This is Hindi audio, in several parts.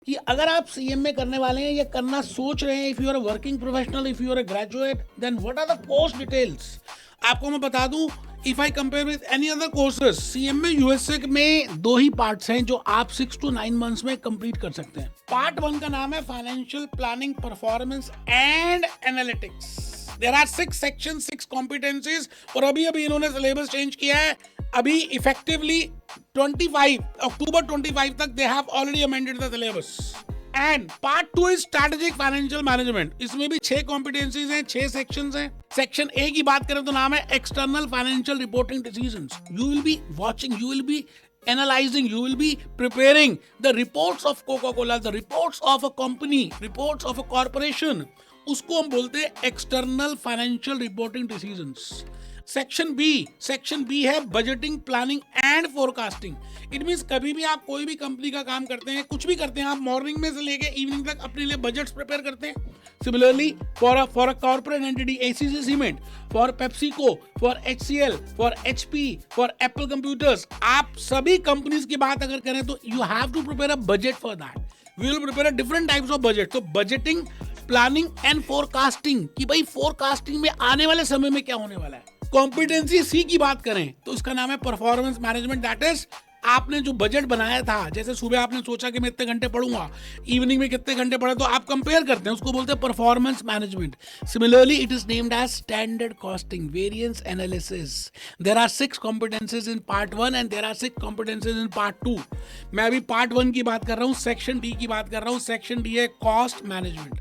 कि अगर आप सीएमए करने वाले हैं या करना सोच रहे हैं, if you are a working professional, if you are a graduate, then what are the course details. आपको मैं बता दूं, if I compare with any other courses, CMA USA में 2 ही पार्ट्स हैं जो आप 6 to 9 मंथ्स में कंप्लीट कर सकते हैं। पार्ट 1 का नाम है financial planning, performance and analytics. There are 6 sections, 6 competencies, और अभी इन्होंने सिलेबस चेंज किया है। अभी इफेक्टिवली 25 अक्टूबर 25 तक they have already amended the syllabus. And part 2 is strategic financial management. इसमें भी 6 कॉम्पिटेंसीज हैं, 6 सेक्शंस हैं। सेक्शन ए की बात करें तो नाम है external financial reporting decisions. You will be watching, you will B analyzing, you will be preparing the reports of Coca-Cola, the reports of a company, reports of a corporation. उसको हम बोलते हैं external financial reporting decisions. Section B है budgeting, planning and forecasting. It means कभी भी आप कोई भी कंपनी का काम करते हैं, कुछ भी करते हैं, आप मॉर्निंग में से लेके इवनिंग तक अपने लिए बजट्स प्रिपेयर करते हैं। Similarly for a corporate entity, ACC cement, for PepsiCo, for HCL, for HP, for Apple computers, आप सभी कंपनीज की बात अगर करें तो you have to prepare a budget for that. We will prepare a different types of budget. तो बजटिंग, प्लानिंग एंड फोरकास्टिंग, कि भाई फोरकास्टिंग में आने वाले समय में क्या होने वाला है। कॉम्पिटेंसी सी की बात करें तो इसका नाम है परफॉर्मेंस मैनेजमेंट। दैट इज, आपने जो बजट बनाया था, जैसे सुबह आपने सोचा कि मैं इतने घंटे पढ़ूंगा, इवनिंग में कितने घंटे पढ़े, तो आप कंपेयर करते हैं, उसको बोलते हैं performance management. Similarly it is named as standard costing, variance analysis. There are 6 competencies in part 1 and there are 6 competencies in part 2। मैं अभी पार्ट 1 की बात कर रहा हूँ, सेक्शन डी की बात कर रहा हूँ। सेक्शन डी है कॉस्ट मैनेजमेंट।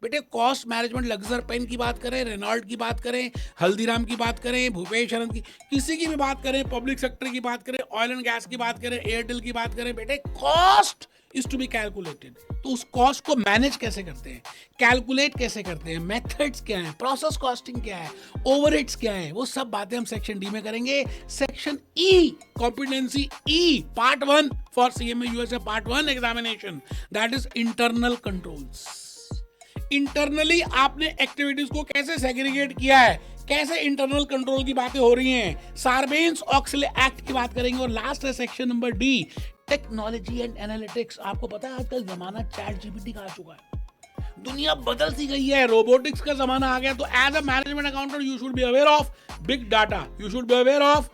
बेटे कॉस्ट मैनेजमेंट, लग्जर पेन की बात करें, रेनॉल्ट की बात करें, हल्दीराम की बात करें, भूपेश आनंद की, किसी की भी बात करें, पब्लिक सेक्टर की बात करें, ऑयल एंड गैस की बात करें, एयरटेल की बात करें, बेटे cost is to be calculated. तो उस कॉस्ट को मैनेज कैसे करते हैं, कैलकुलेट कैसे करते हैं, मेथड्स क्या है, प्रोसेस कॉस्टिंग क्या है, ओवरहेड्स क्या है, वो सब बातें हम सेक्शन डी में करेंगे। Section E, competency E, part 1 for CMA USA part 1 examination, that is internal controls. Internally आपने एक्टिविटीज को कैसे सेग्रीगेट किया है, कैसे इंटरनल कंट्रोल की बातें हो रही हैं, सार्बेन्स-ऑक्सले एक्ट की बात करेंगे। और लास्ट है section number D, technology and analytics. आपको पता है आजकल जमाना चैट जीपीटी का आ चुका है, दुनिया बदल सी गई है, रोबोटिक्स का जमाना आ गया। तो as a management accountant you should be aware of big data, you should be aware of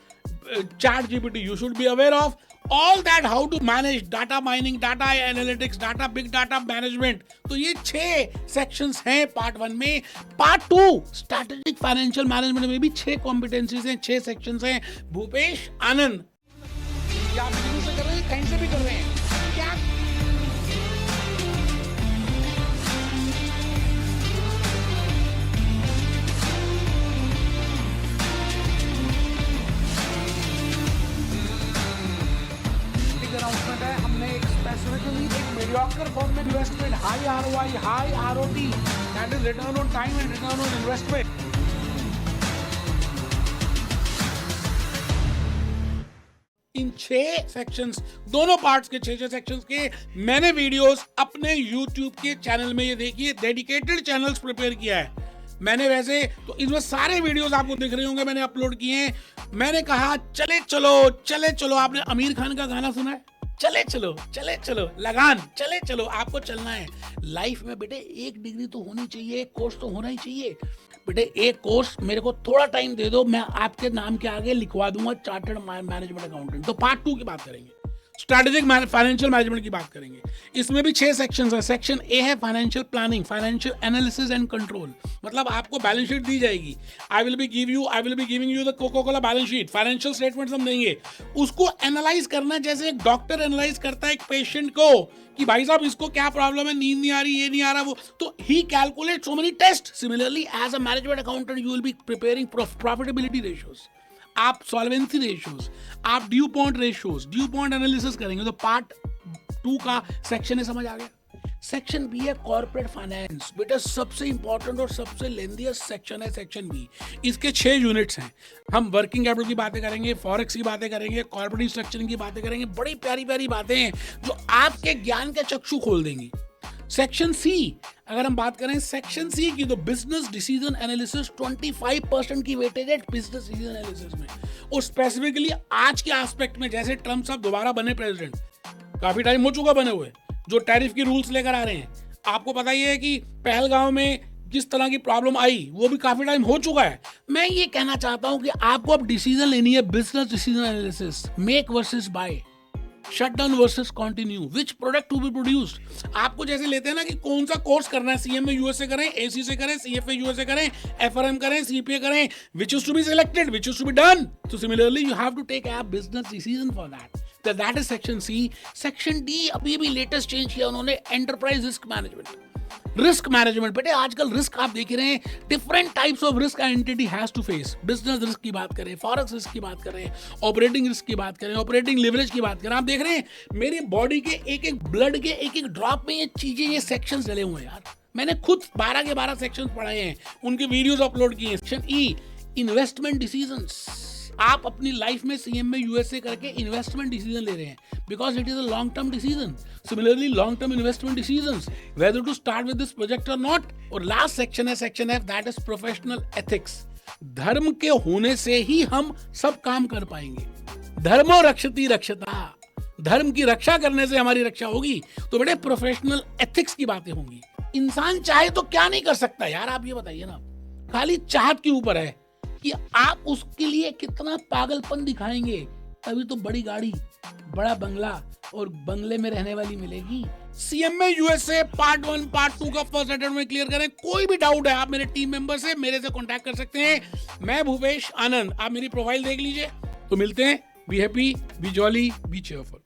ChatGPT, you should be aware of all that, how to manage data mining, data analytics, data big data management। तो ये 6 सेक्शंस हैं पार्ट 1 में। पार्ट 2 स्ट्रैटेजिक फाइनेंशियल मैनेजमेंट में भी 6 कॉम्पिटेंसीज हैं, 6 सेक्शंस हैं। भूपेश आनंद, क्या आप बिजनेस से कर रहे हैं, कहीं से भी कर रहे हैं, क्या अनाउंसमेंट है, हमने एक स्पेसिफिकली एक मीडियोकर फॉर्म में investment, high ROI, high ROT, that is return on time and return on investment. In 6 sections, दोनों पार्ट्स के 6 सेक्शंस के मैंने वीडियोस अपने YouTube के चैनल में, ये देखिए डेडिकेटेड चैनल्स प्रिपेयर किया है मैंने। वैसे तो इसमें सारे वीडियोस आपको दिख रहे होंगे, मैंने अपलोड किए हैं। मैंने कहा चले चलो, आपने आमिर खान का गाना सुना है, चले चलो लगान, चले चलो, आपको चलना है लाइफ में। बेटे 1 डिग्री तो होनी चाहिए, एक कोर्स तो होना ही चाहिए। बेटे एक कोर्स मेरे को थोड़ा टाइम दे दो, मैं आपके नाम के आगे लिखवा दूंगा चार्टर्ड मैनेजमेंट अकाउंटेंट। तो पार्ट 2 की बात करेंगे, स्ट्रैटेजिक फाइनेंशियल मैनेजमेंट की बात करेंगे। इसमें भी 6 सेक्शंस हैं। सेक्शन ए है financial planning, financial analysis and control. मतलब आपको बैलेंस शीट दी जाएगी, I will be giving you the Coca Cola balance sheet, financial statements हम देंगे। उसको एनालाइज करना जैसे एक डॉक्टर एनालाइज करता है एक पेशेंट को कि भाई साहब इसको क्या प्रॉब्लम है, नींद नहीं आ रही, ये नहीं आ रहा, वो, तो ही calculate so many test. Similarly as a management accountant you will be preparing profitability ratios, आप सॉल्वेंसी रेशियोज, आप DuPont ratios, DuPont analysis करेंगे। तो पार्ट 2 का सेक्शन है, समझ आ गया। सेक्शन बी है कॉर्पोरेट फाइनेंस। बेटा सबसे इंपॉर्टेंट और सबसे लेंथीएस्ट सेक्शन है सेक्शन बी। इसके 6 यूनिट्स हैं। हम वर्किंग कैपिटल की बातें करेंगे, फॉरेक्स की बातें करेंगे, कॉर्पोरेट स्ट्रक्चरिंग की बातें करेंगे। बड़ी प्यारी प्यारी बातें हैं जो आपके ज्ञान के चक्षु खोल देंगी। सेक्शन सी, अगर हम बात करें सेक्शन सी की, तो बिजनेस डिसीजन एनालिसिस 25% की वेटेज है बिजनेस डिसीजन एनालिसिस में। और स्पेसिफिकली आज के एस्पेक्ट में, जैसे ट्रम्प साहब दोबारा बने प्रेसिडेंट, काफी टाइम हो चुका बने हुए, जो टैरिफ की रूल्स लेकर आ रहे हैं। आपको पता ही है कि पहलगांव में जिस तरह की प्रॉब्लम आई वो भी काफी टाइम हो चुका है। मैं ये कहना चाहता हूं कि आपको अब डिसीजन लेनी है, business decision analysis, make versus buy, shut down versus continue, which product to be produced. आपको जैसे लेते हैं ना कि कौन सा कोर्स करना है, सीएमए यूएसए करें, एसी से करें, सीएफए यूएसए करें, एफआरएम करें, सीपीए करें, which is to be selected, which is to be done. So similarly you have to take a business decision for that. That is section C. Section D अभी भी लेटेस्ट चेंज किया उन्होंने, enterprise risk management. Risk management बेटे, आजकल रिस्क आप देख रहे हैं, different types of risk entity has to face. Business risk की बात करें, फॉरेक्स रिस्क की बात करें, ऑपरेटिंग रिस्क की बात करें, ऑपरेटिंग लिवरेज की बात करें। आप देख रहे हैं मेरी बॉडी के एक एक ब्लड के एक एक ड्रॉप में ये चीजें, ये सेक्शंस डले हुए हैं यार। मैंने खुद 12 के 12 सेक्शंस पढ़ाए हैं, उनके वीडियोस अपलोड किए हैं। Section E, investment decisions. आप अपनी लाइफ में सीएमए यूएसए करके इन्वेस्टमेंट डिसीजन ले रहे हैं, because it is a long term decision. Similarly long term investment decisions, whether to start with this project और नॉट। और लास्ट सेक्शन है section F, that is professional ethics. धर्म के होने से ही हम सब काम कर पाएंगे। धर्मो रक्षति रक्षता, धर्म की रक्षा करने से हमारी रक्षा होगी। तो बेटे प्रोफेशनल एथिक्स की बातें होंगी। इंसान चाहे तो क्या नहीं कर सकता यार, आप ये बताइए ना। खाली चाहत के ऊपर है कि आप उसके लिए कितना पागलपन दिखाएंगे, तभी तो बड़ी गाड़ी, बड़ा बंगला और बंगले में रहने वाली मिलेगी। सीएमए यूएसए पार्ट 1 पार्ट 2 का फर्स्ट अटेम्प्ट में क्लियर करें। कोई भी डाउट है आप मेरे टीम मेंबर से, मेरे से कांटेक्ट कर सकते हैं। मैं भूपेश आनंद, आप मेरी प्रोफाइल देख लीजिए। तो मिलते हैं। Be happy, B jolly, B cheerful.